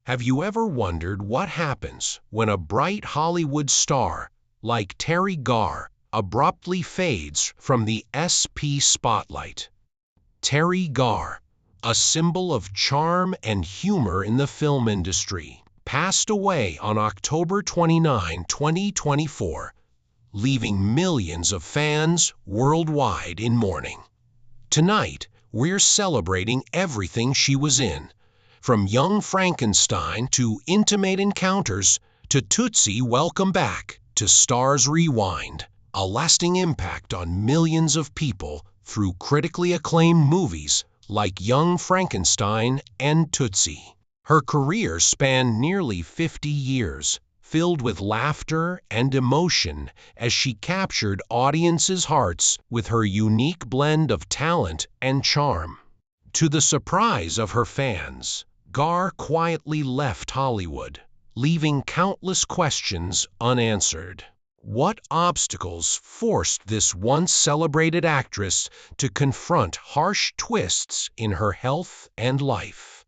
Have you ever wondered what happens when a bright Hollywood star, like Teri Garr, abruptly fades from the SP spotlight? Teri Garr, a symbol of charm and humor in the film industry, passed away on October 29, 2024, leaving millions of fans worldwide in mourning. Tonight, we're celebrating everything she was in, from Young Frankenstein to Intimate Encounters to Tootsie Welcome Back to Stars Rewind, a lasting impact on millions of people through critically acclaimed movies like Young Frankenstein and Tootsie. Her career spanned nearly 50 years, filled with laughter and emotion as she captured audiences' hearts with her unique blend of talent and charm. To the surprise of her fans, Garr quietly left Hollywood, leaving countless questions unanswered. What obstacles forced this once celebrated actress to confront harsh twists in her health and life?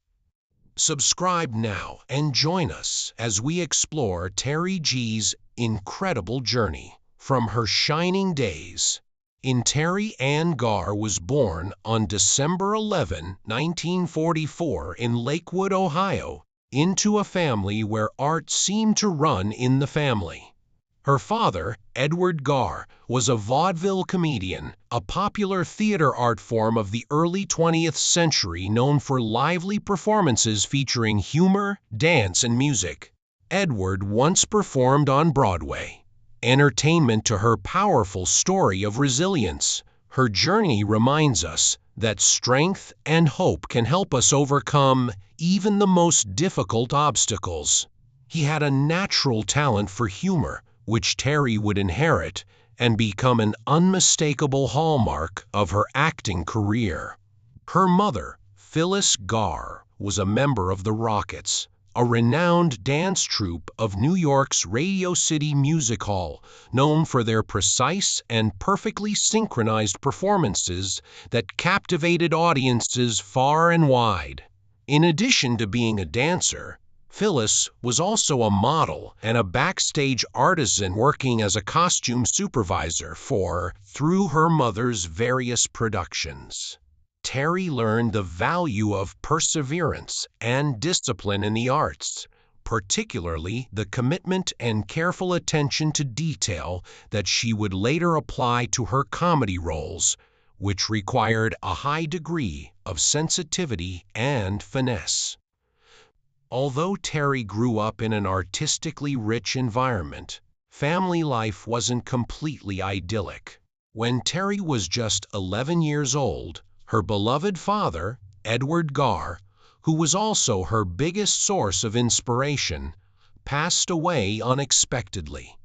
Subscribe now and join us as we explore Teri G's incredible journey. From her shining days Teri Ann Garr was born on December 11, 1944 in Lakewood, Ohio, into a family where art seemed to run in the family. Her father, Edward Garr, was a vaudeville comedian, a popular theater art form of the early 20th century known for lively performances featuring humor, dance, and music. Edward once performed on Broadway. Entertainment to her powerful story of resilience. Her journey reminds us that strength and hope can help us overcome even the most difficult obstacles. He had a natural talent for humor, which Teri would inherit and become an unmistakable hallmark of her acting career. Her mother, Phyllis Garr, was a member of the Rockets, a renowned dance troupe of New York's Radio City Music Hall, known for their precise and perfectly synchronized performances that captivated audiences far and wide. In addition to being a dancer, Phyllis was also a model and a backstage artisan working as a costume supervisor through her mother's various productions. Teri learned the value of perseverance and discipline in the arts, particularly the commitment and careful attention to detail that she would later apply to her comedy roles, which required a high degree of sensitivity and finesse. Although Teri grew up in an artistically rich environment, family life wasn't completely idyllic. When Teri was just 11 years old, her beloved father, Edward Garr, who was also her biggest source of inspiration, passed away unexpectedly.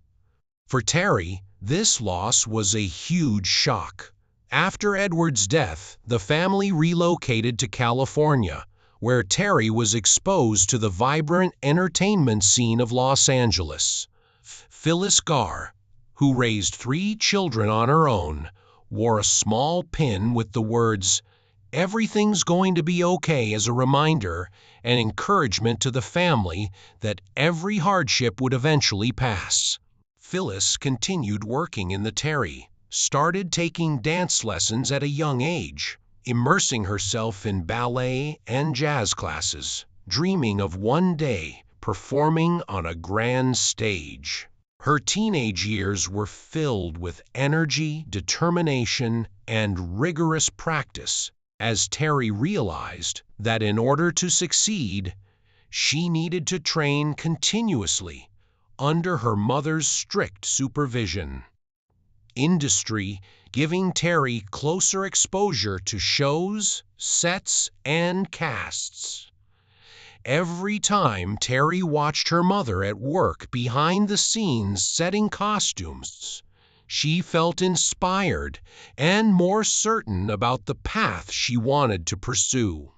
For Teri, this loss was a huge shock. After Edward's death, the family relocated to California, where Teri was exposed to the vibrant entertainment scene of Los Angeles. Phyllis Garr, who raised 3 children on her own, wore a small pin with the words, "Everything's going to be okay," as a reminder and encouragement to the family that every hardship would eventually pass. Phyllis continued working in the Teri, started taking dance lessons at a young age, immersing herself in ballet and jazz classes, dreaming of one day performing on a grand stage. Her teenage years were filled with energy, determination, and rigorous practice, as Teri realized that in order to succeed, she needed to train continuously under her mother's strict supervision. Industry giving Teri closer exposure to shows, sets, and casts. Every time Teri watched her mother at work behind the scenes setting costumes, she felt inspired and more certain about the path she wanted to pursue.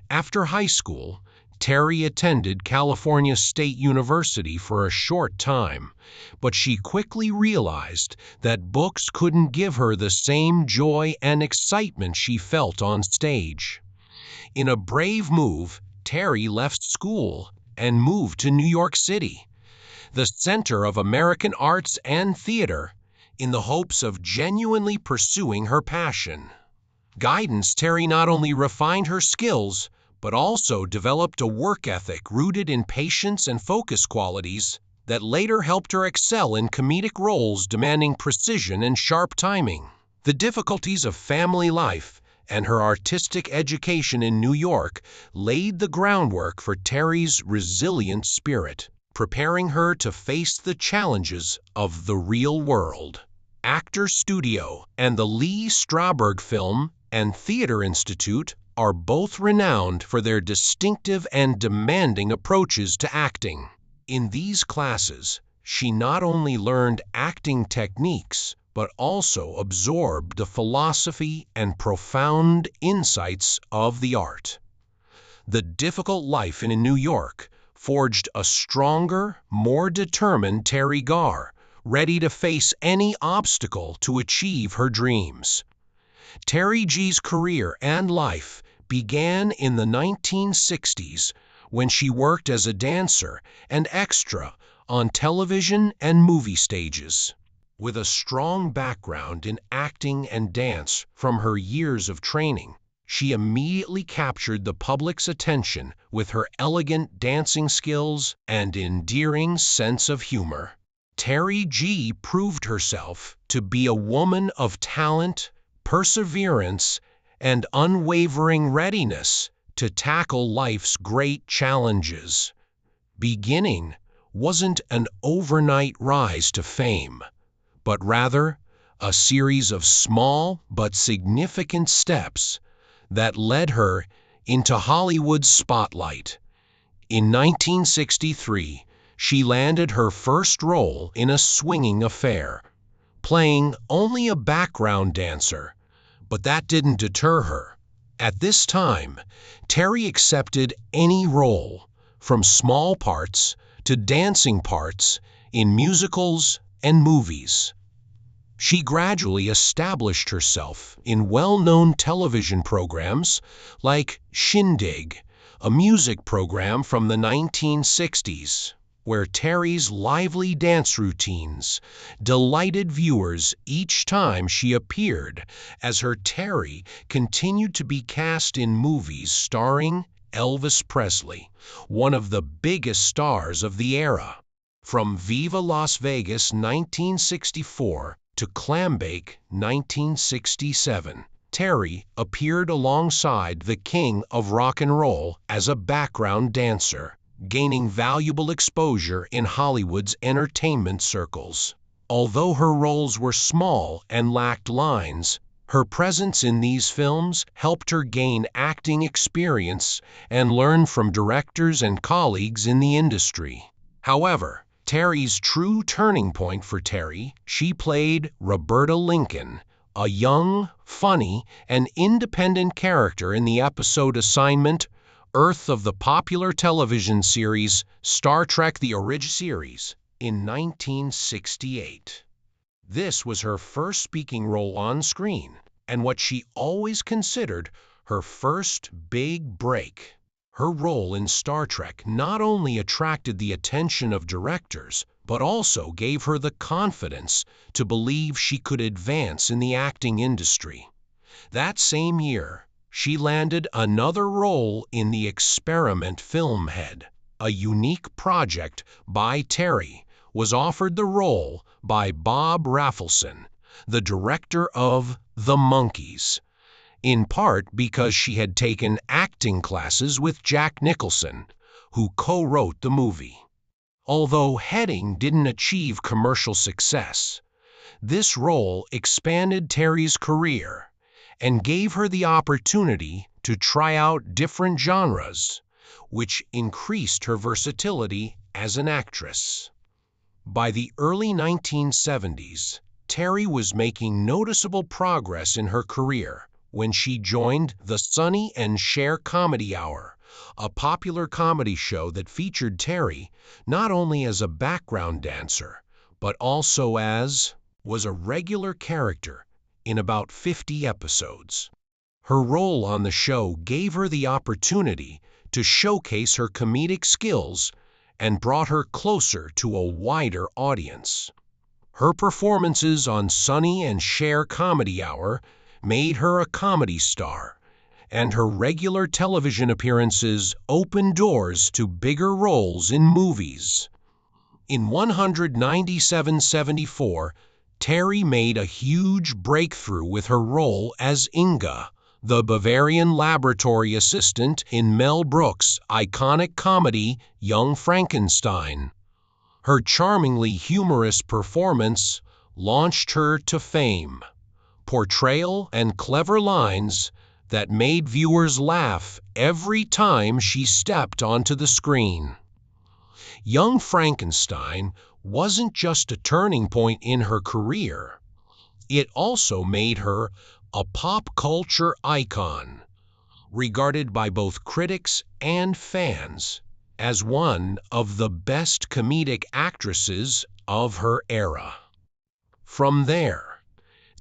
After high school, Teri attended California State University for a short time, but she quickly realized that books couldn't give her the same joy and excitement she felt on stage. In a brave move, Teri left school and moved to New York City, the center of American arts and theater, in the hopes of genuinely pursuing her passion. Guidance Teri not only refined her skills, but also developed a work ethic rooted in patience and focus qualities that later helped her excel in comedic roles demanding precision and sharp timing. The difficulties of family life and her artistic education in New York laid the groundwork for Teri's resilient spirit, preparing her to face the challenges of the real world. Actor Studio and the Lee Strasberg Film and Theater Institute are both renowned for their distinctive and demanding approaches to acting. In these classes, she not only learned acting techniques, but also absorbed the philosophy and profound insights of the art. The difficult life in New York forged a stronger, more determined Teri Garr, ready to face any obstacle to achieve her dreams. Teri G's career and life began in the 1960s when she worked as a dancer and extra on television and movie stages. With a strong background in acting and dance from her years of training, she immediately captured the public's attention with her elegant dancing skills and endearing sense of humor. Teri G proved herself to be a woman of talent, perseverance, and unwavering readiness to tackle life's great challenges. Beginning wasn't an overnight rise to fame, but rather a series of small but significant steps that led her into Hollywood's spotlight. In 1963, she landed her first role in A Swinging Affair, playing only a background dancer, but that didn't deter her. At this time, Teri accepted any role, from small parts to dancing parts, in musicals and movies. She gradually established herself in well-known television programs like Shindig, a music program from the 1960s, where Teri's lively dance routines delighted viewers each time she appeared, as her Teri continued to be cast in movies starring Elvis Presley, one of the biggest stars of the era. From Viva Las Vegas 1964 to Clambake 1967, Teri appeared alongside the king of rock and roll as a background dancer, gaining valuable exposure in Hollywood's entertainment circles. Although her roles were small and lacked lines, her presence in these films helped her gain acting experience and learn from directors and colleagues in the industry. However, Teri's true turning point for Teri, she played Roberta Lincoln, a young, funny, and independent character in the episode Assignment, Earth of the popular television series Star Trek: The Original Series in 1968. This was her first speaking role on screen, and what she always considered her first big break. Her role in Star Trek not only attracted the attention of directors, but also gave her the confidence to believe she could advance in the acting industry. That same year, she landed another role in The Experiment Filmhead, a unique project by Teri, was offered the role by Bob Rafelson, the director of The Monkees, in part because she had taken acting classes with Jack Nicholson, who co-wrote the movie. Although Heading didn't achieve commercial success, this role expanded Teri's career and gave her the opportunity to try out different genres, which increased her versatility as an actress. By the early 1970s, Teri was making noticeable progress in her career when she joined the Sonny and Cher Comedy Hour, a popular comedy show that featured Teri not only as a background dancer, but also was a regular character in about 50 episodes. Her role on the show gave her the opportunity to showcase her comedic skills and brought her closer to a wider audience. Her performances on Sunny and Cher Comedy Hour made her a comedy star, and her regular television appearances opened doors to bigger roles in movies. In 197-74, Teri made a huge breakthrough with her role as Inga, the Bavarian laboratory assistant in Mel Brooks' iconic comedy Young Frankenstein. Her charmingly humorous performance launched her to fame, portrayal and clever lines that made viewers laugh every time she stepped onto the screen. Young Frankenstein wasn't just a turning point in her career. It also made her a pop culture icon, regarded by both critics and fans as one of the best comedic actresses of her era. From there,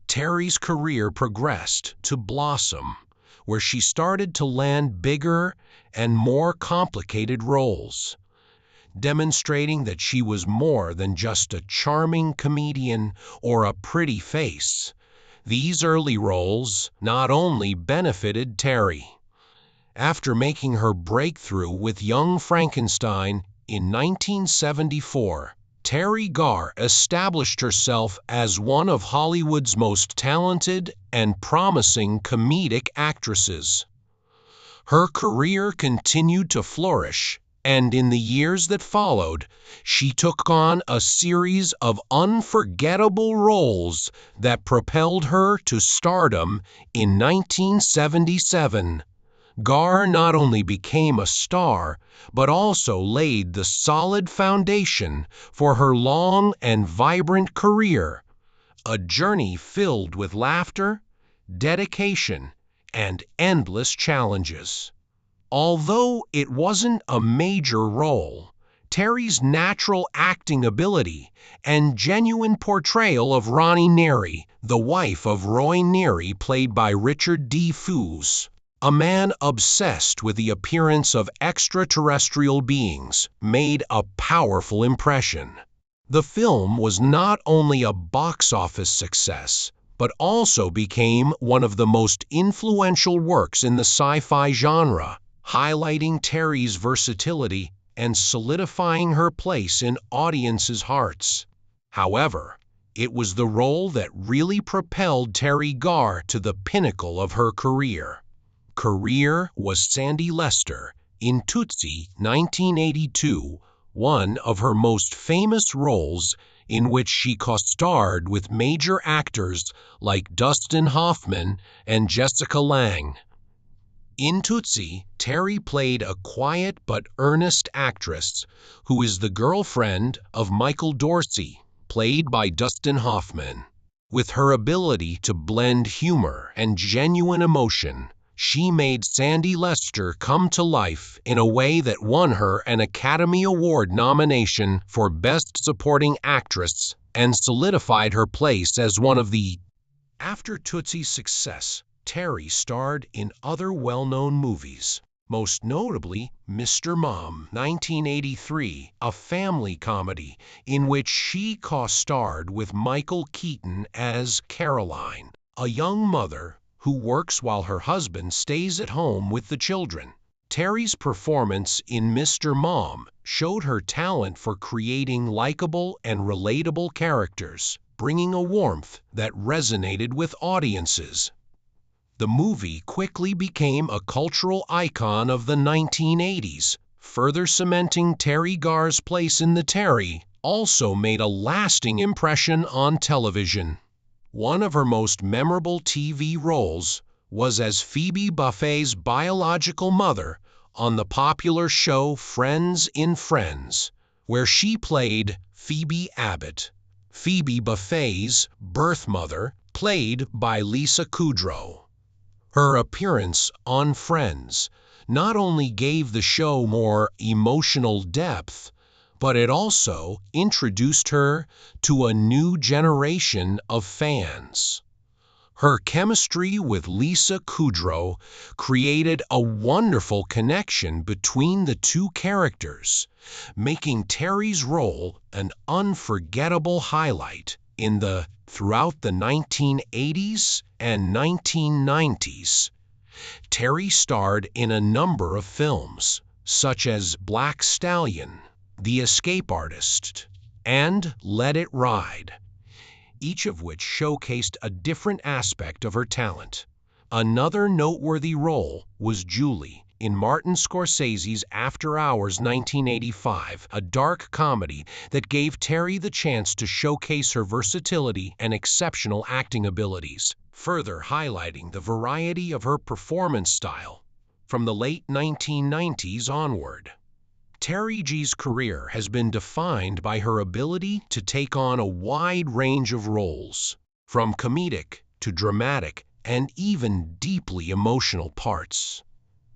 Teri's career progressed to blossom, where she started to land bigger and more complicated roles, demonstrating that she was more than just a charming comedian or a pretty face. These early roles not only benefited Teri. After making her breakthrough with Young Frankenstein in 1974, Teri Garr established herself as one of Hollywood's most talented and promising comedic actresses. Her career continued to flourish, and in the years that followed, she took on a series of unforgettable roles that propelled her to stardom. In 1977, Garr not only became a star, but also laid the solid foundation for her long and vibrant career, a journey filled with laughter, dedication, and endless challenges. Although it wasn't a major role, Teri's natural acting ability and genuine portrayal of Ronnie Neri, the wife of Roy Neri played by Richard D. Fuze, a man obsessed with the appearance of extraterrestrial beings, made a powerful impression. The film was not only a box office success, but also became one of the most influential works in the sci-fi genre, highlighting Teri's versatility and solidifying her place in audiences' hearts. However, it was the role that really propelled Teri Garr to the pinnacle of her career. Was Sandy Lester in Tootsie 1982, one of her most famous roles, in which she co-starred with major actors like Dustin Hoffman and Jessica Lange. In Tootsie, Teri played a quiet but earnest actress who is the girlfriend of Michael Dorsey, played by Dustin Hoffman. With her ability to blend humor and genuine emotion, she made Sandy Lester come to life in a way that won her an Academy Award nomination for Best Supporting Actress and solidified her place as one of the... After Tootsie's success, Teri starred in other well-known movies, most notably Mr. Mom 1983, a family comedy in which she co-starred with Michael Keaton as Caroline, a young mother who works while her husband stays at home with the children. Teri's performance in Mr. Mom showed her talent for creating likable and relatable characters, bringing a warmth that resonated with audiences. The movie quickly became a cultural icon of the 1980s, further cementing Teri Garr's place in the Teri. Also made a lasting impression on television. One of her most memorable TV roles was as Phoebe Buffay's biological mother on the popular show Friends in Friends, where she played Phoebe Abbott, Phoebe Buffay's birth mother, played by Lisa Kudrow. Her appearance on Friends not only gave the show more emotional depth, but it also introduced her to a new generation of fans. Her chemistry with Lisa Kudrow created a wonderful connection between the two characters, making Teri's role an unforgettable highlight throughout the 1980s and 1990s. Teri starred in a number of films, such as Black Stallion, The Escape Artist, and Let It Ride, each of which showcased a different aspect of her talent. Another noteworthy role was Julie in Martin Scorsese's After Hours 1985, a dark comedy that gave Teri the chance to showcase her versatility and exceptional acting abilities, further highlighting the variety of her performance style. From the late 1990s onward, Teri G's career has been defined by her ability to take on a wide range of roles, from comedic to dramatic and even deeply emotional parts.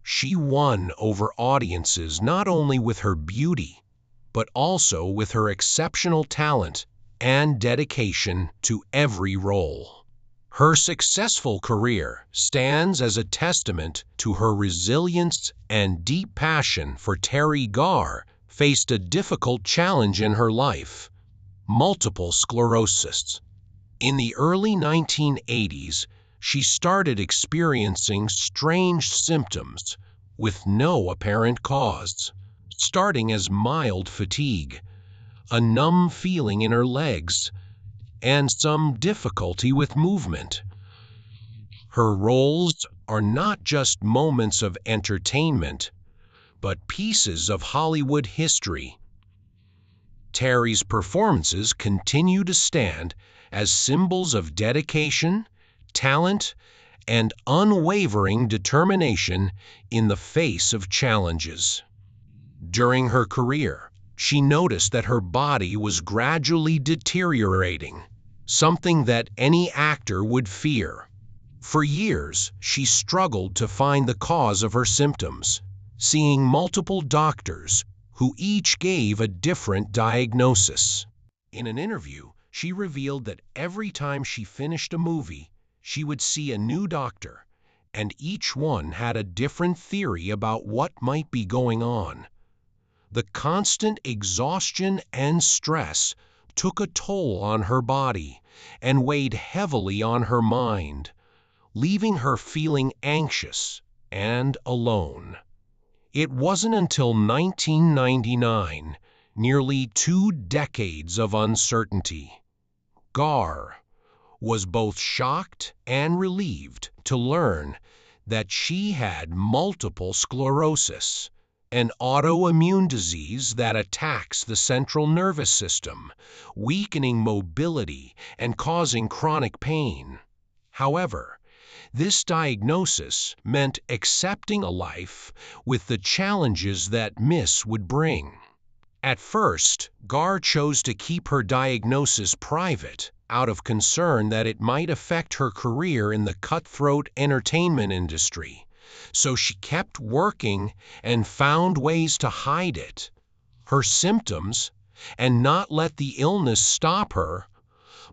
She won over audiences not only with her beauty, but also with her exceptional talent and dedication to every role. Her successful career stands as a testament to her resilience and deep passion. For Teri Garr faced a difficult challenge in her life: multiple sclerosis. In the early 1980s, she started experiencing strange symptoms with no apparent cause, starting as mild fatigue, a numb feeling in her legs, and some difficulty with movement. Her roles are not just moments of entertainment, but pieces of Hollywood history. Teri's performances continue to stand as symbols of dedication, talent, and unwavering determination in the face of challenges. During her career, she noticed that her body was gradually deteriorating, something that any actor would fear. For years, she struggled to find the cause of her symptoms, seeing multiple doctors who each gave a different diagnosis. In an interview, she revealed that every time she finished a movie, she would see a new doctor, and each one had a different theory about what might be going on. The constant exhaustion and stress took a toll on her body and weighed heavily on her mind, leaving her feeling anxious and alone. It wasn't until 1999, nearly 2 decades of uncertainty, Garr was both shocked and relieved to learn that she had multiple sclerosis, an autoimmune disease that attacks the central nervous system, weakening mobility and causing chronic pain. However, this diagnosis meant accepting a life with the challenges that miss would bring. At first, Garr chose to keep her diagnosis private, out of concern that it might affect her career in the cutthroat entertainment industry. So she kept working and found ways to hide her symptoms, and not let the illness stop her.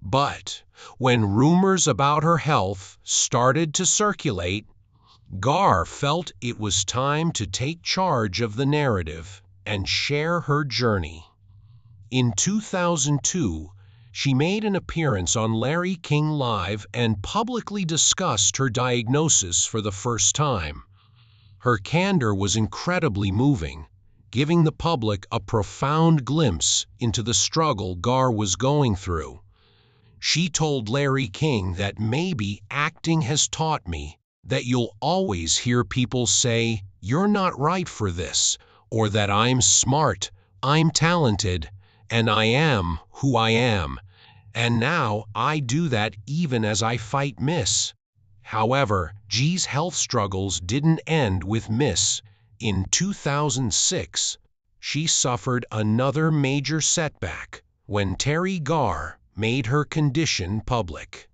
But when rumors about her health started to circulate, Garr felt it was time to take charge of the narrative and share her journey. In 2002, she made an appearance on Larry King Live and publicly discussed her diagnosis for the first time. Her candor was incredibly moving, giving the public a profound glimpse into the struggle Garr was going through. She told Larry King that "maybe acting has taught me that you'll always hear people say, 'You're not right for this,' or that I'm smart, I'm talented, and I am who I am. And now I do that even as I fight Miss." However, G's health struggles didn't end with Miss. In 2006, she suffered another major setback when Teri Garr made her condition public.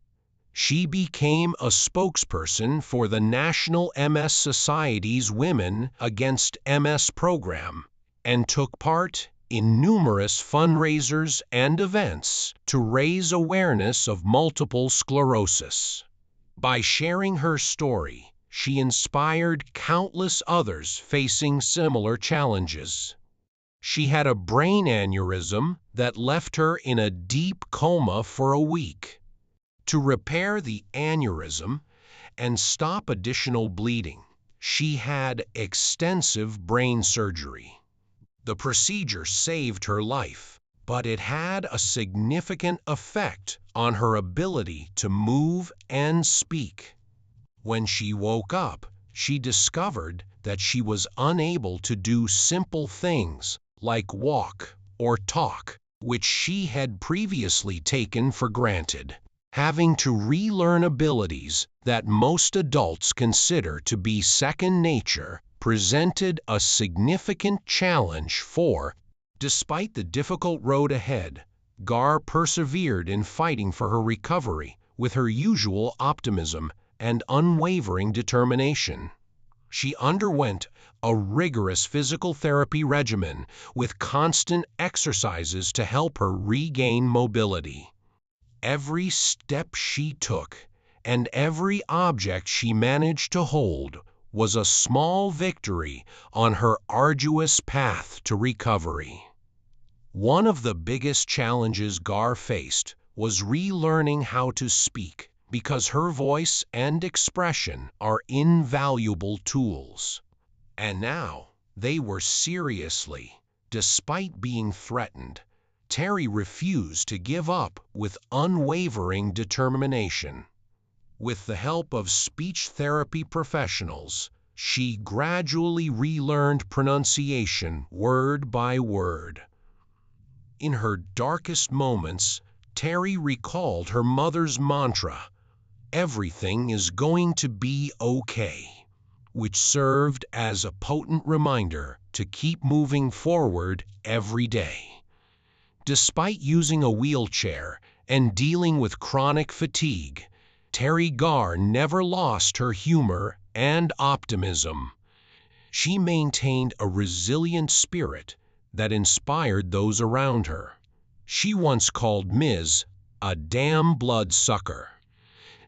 She became a spokesperson for the National MS Society's Women Against MS program and took part in numerous fundraisers and events to raise awareness of multiple sclerosis. By sharing her story, she inspired countless others facing similar challenges. She had a brain aneurysm that left her in a deep coma for a week. To repair the aneurysm and stop additional bleeding, she had extensive brain surgery. The procedure saved her life, but it had a significant effect on her ability to move and speak. When she woke up, she discovered that she was unable to do simple things like walk or talk, which she had previously taken for granted. Having to relearn abilities that most adults consider to be second nature presented a significant challenge for. Despite the difficult road ahead, Garr persevered in fighting for her recovery with her usual optimism and unwavering determination. She underwent a rigorous physical therapy regimen with constant exercises to help her regain mobility. Every step she took and every object she managed to hold was a small victory on her arduous path to recovery. One of the biggest challenges Garr faced was relearning how to speak, because her voice and expression are invaluable tools. And now they were seriously, despite being threatened, Teri refused to give up with unwavering determination. With the help of speech therapy professionals, she gradually relearned pronunciation word by word. In her darkest moments, Teri recalled her mother's mantra, "Everything is going to be okay," which served as a potent reminder to keep moving forward every day. Despite using a wheelchair and dealing with chronic fatigue, Teri Garr never lost her humor and optimism. She maintained a resilient spirit that inspired those around her. She once called Ms. a damn bloodsucker,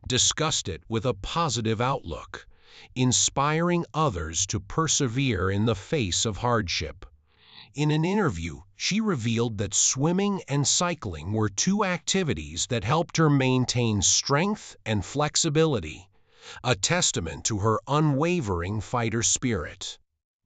discussed it with a positive outlook, inspiring others to persevere in the face of hardship. In an interview, she revealed that swimming and cycling were two activities that helped her maintain strength and flexibility, a testament to her unwavering fighter spirit.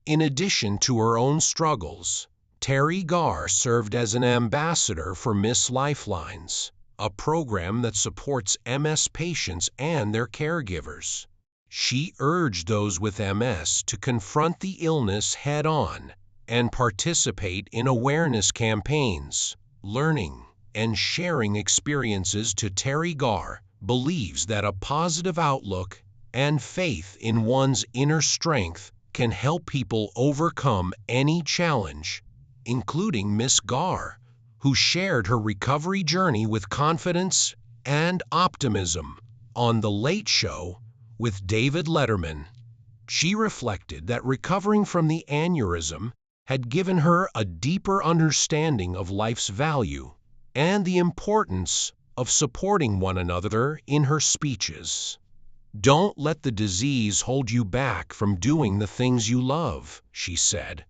In addition to her own struggles, Teri Garr served as an ambassador for Miss Lifelines, a program that supports MS patients and their caregivers. She urged those with MS to confront the illness head-on and participate in awareness campaigns. Learning and sharing experiences to Teri Garr believes that a positive outlook and faith in one's inner strength can help people overcome any challenge, including Miss Garr, who shared her recovery journey with confidence and optimism on The Late Show with David Letterman. She reflected that recovering from the aneurysm had given her a deeper understanding of life's value and the importance of supporting one another in her speeches. "Don't let the disease hold you back from doing the things you love," she said.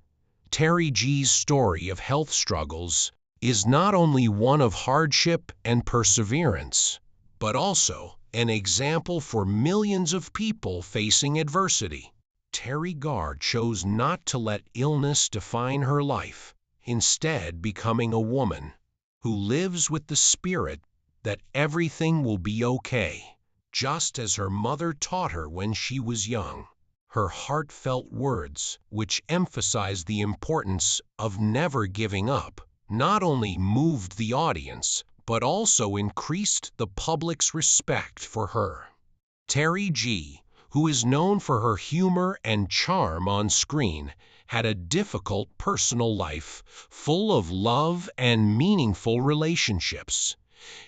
Teri G's story of health struggles is not only one of hardship and perseverance, but also an example for millions of people facing adversity. Teri Garr chose not to let illness define her life, instead becoming a woman who lives with the spirit that everything will be okay, just as her mother taught her when she was young. Her heartfelt words, which emphasized the importance of never giving up, not only moved the audience, but also increased the public's respect for her. Teri G, who is known for her humor and charm on screen, had a difficult personal life full of love and meaningful relationships.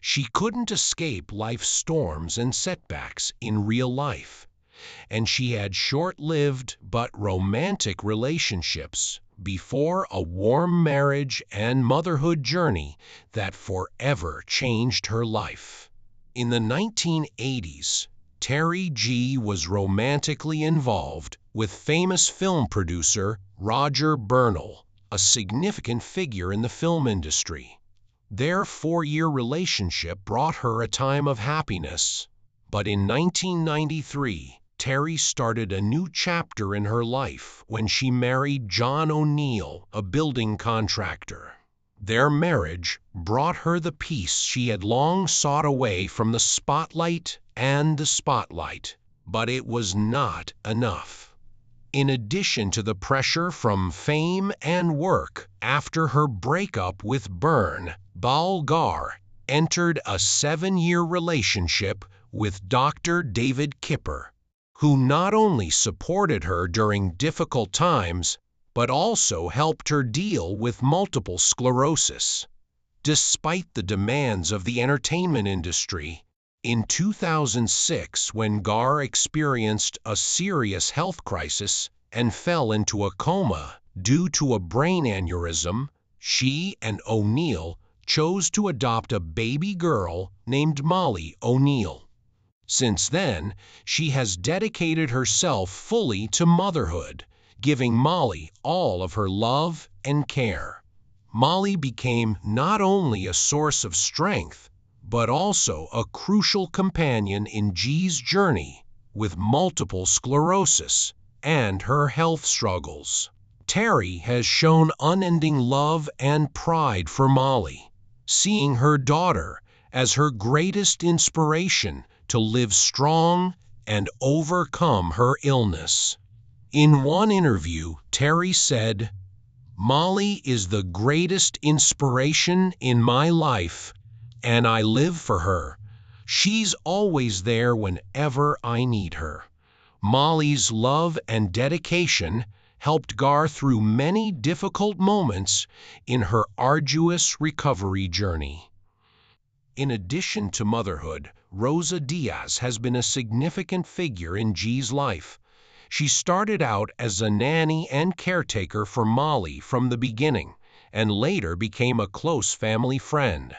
She couldn't escape life's storms and setbacks in real life, and she had short-lived but romantic relationships before a warm marriage and motherhood journey that forever changed her life. In the 1980s, Teri G was romantically involved with famous film producer Roger Bernal, a significant figure in the film industry. Their 4-year relationship brought her a time of happiness. But in 1993, Teri started a new chapter in her life when she married John O'Neill, a building contractor. Their marriage brought her the peace she had long sought away from the spotlight and the spotlight, but it was not enough. In addition to the pressure from fame and work, after her breakup with Gar entered a 7-year relationship with Dr. David Kipper, who not only supported her during difficult times, but also helped her deal with multiple sclerosis. Despite the demands of the entertainment industry, in 2006, when Gar experienced a serious health crisis and fell into a coma due to a brain aneurysm, she and O'Neill chose to adopt a baby girl named Molly O'Neill. Since then, she has dedicated herself fully to motherhood, giving Molly all of her love and care. Molly became not only a source of strength, but also a crucial companion in G's journey with multiple sclerosis and her health struggles. Teri has shown unending love and pride for Molly, seeing her daughter as her greatest inspiration to live strong and overcome her illness. In one interview, Teri said, "Molly is the greatest inspiration in my life, and I live for her. She's always there whenever I need her." Molly's love and dedication helped Gar through many difficult moments in her arduous recovery journey. In addition to motherhood, Rosa Diaz has been a significant figure in G's life. She started out as a nanny and caretaker for Molly from the beginning, and later became a close family friend.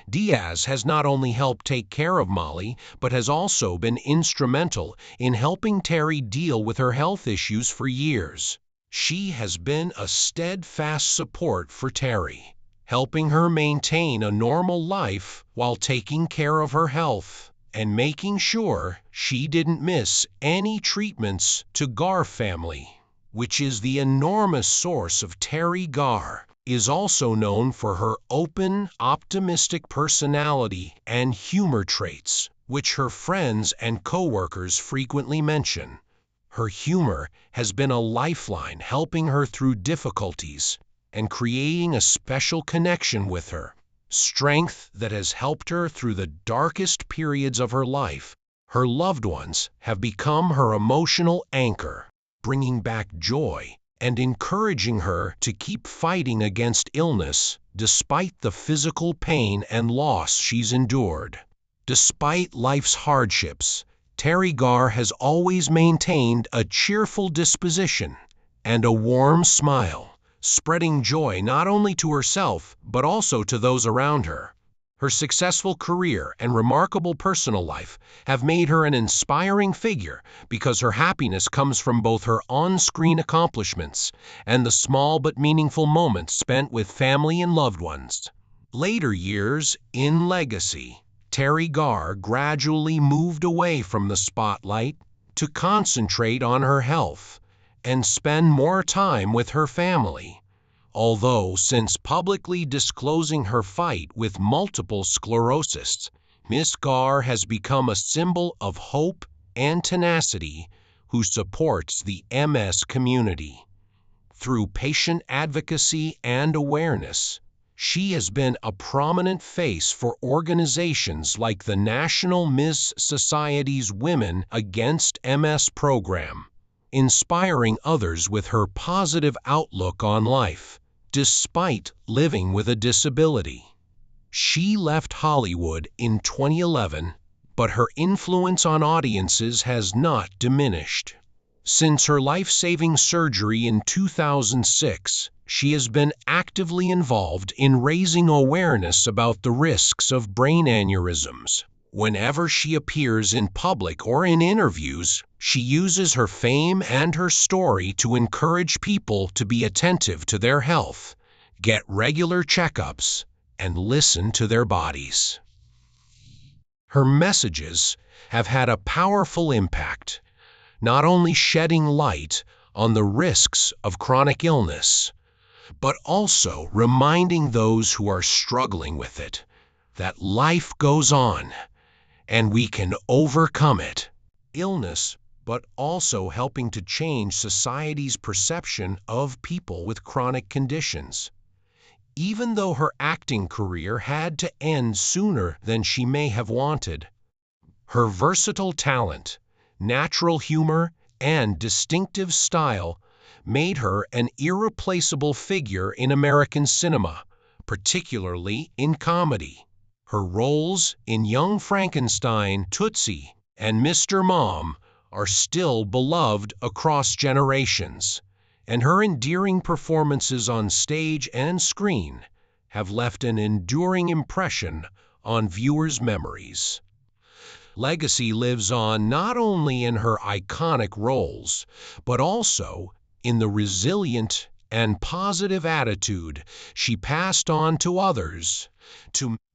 Diaz has not only helped take care of Molly, but has also been instrumental in helping Teri deal with her health issues for years. She has been a steadfast support for Teri, helping her maintain a normal life while taking care of her health and making sure she didn't miss any treatments to Gar family, which is the enormous source of Teri Garr, is also known for her open, optimistic personality and humor traits, which her friends and coworkers frequently mention. Her humor has been a lifeline helping her through difficulties and creating a special connection with her, strength that has helped her through the darkest periods of her life. Her loved ones have become her emotional anchor, bringing back joy and encouraging her to keep fighting against illness despite the physical pain and loss she's endured. Despite life's hardships, Teri Garr has always maintained a cheerful disposition and a warm smile, spreading joy not only to herself but also to those around her. Her successful career and remarkable personal life have made her an inspiring figure because her happiness comes from both her on-screen accomplishments and the small but meaningful moments spent with family and loved ones. Later years in legacy, Teri Garr gradually moved away from the spotlight to concentrate on her health and spend more time with her family. Although since publicly disclosing her fight with multiple sclerosis, Miss Garr has become a symbol of hope and tenacity who supports the MS community. Through patient advocacy and awareness, she has been a prominent face for organizations like the National Miss Society's Women Against MS program, inspiring others with her positive outlook on life, despite living with a disability. She left Hollywood in 2011, but her influence on audiences has not diminished. Since her life-saving surgery in 2006, she has been actively involved in raising awareness about the risks of brain aneurysms, Whenever she appears in public or in interviews, she uses her fame and her story to encourage people to be attentive to their health, get regular checkups, and listen to their bodies. Her messages have had a powerful impact, not only shedding light on the risks of chronic illness, but also reminding those who are struggling with it that life goes on and we can overcome it. Illness, but also helping to change society's perception of people with chronic conditions. Even though her acting career had to end sooner than she may have wanted, her versatile talent, natural humor, and distinctive style made her an irreplaceable figure in American cinema, particularly in comedy. Her roles in Young Frankenstein, Tootsie, and Mr. Mom are still beloved across generations, and her endearing performances on stage and screen have left an enduring impression on viewers' memories. Legacy lives on not only in her iconic roles, but also in the resilient and positive attitude she passed on to others.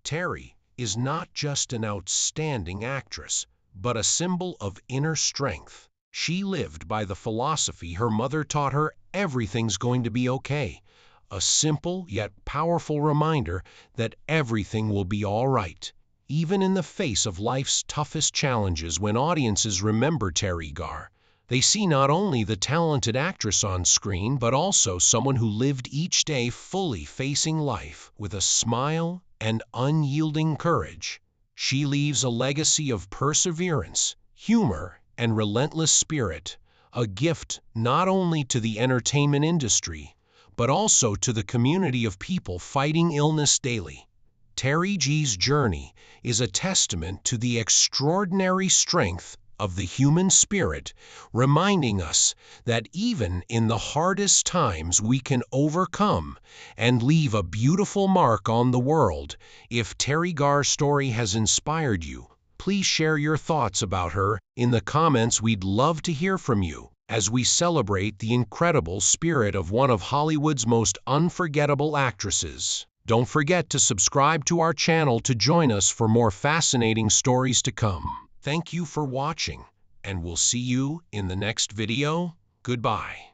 Teri is not just an outstanding actress, but a symbol of inner strength. She lived by the philosophy her mother taught her: everything's going to be okay. A simple yet powerful reminder that everything will be all right, even in the face of life's toughest challenges. When audiences remember Teri Garr, they see not only the talented actress on screen, but also someone who lived each day fully facing life with a smile and unyielding courage. She leaves a legacy of perseverance, humor, and relentless spirit, a gift not only to the entertainment industry, but also to the community of people fighting illness daily. Teri G's journey is a testament to the extraordinary strength of the human spirit, reminding us that even in the hardest times we can overcome and leave a beautiful mark on the world. If Teri Garr's story has inspired you, please share your thoughts about her in the comments. We'd love to hear from you as we celebrate the incredible spirit of one of Hollywood's most unforgettable actresses. Don't forget to subscribe to our channel to join us for more fascinating stories to come. Thank you for watching, and we'll see you in the next video. Goodbye.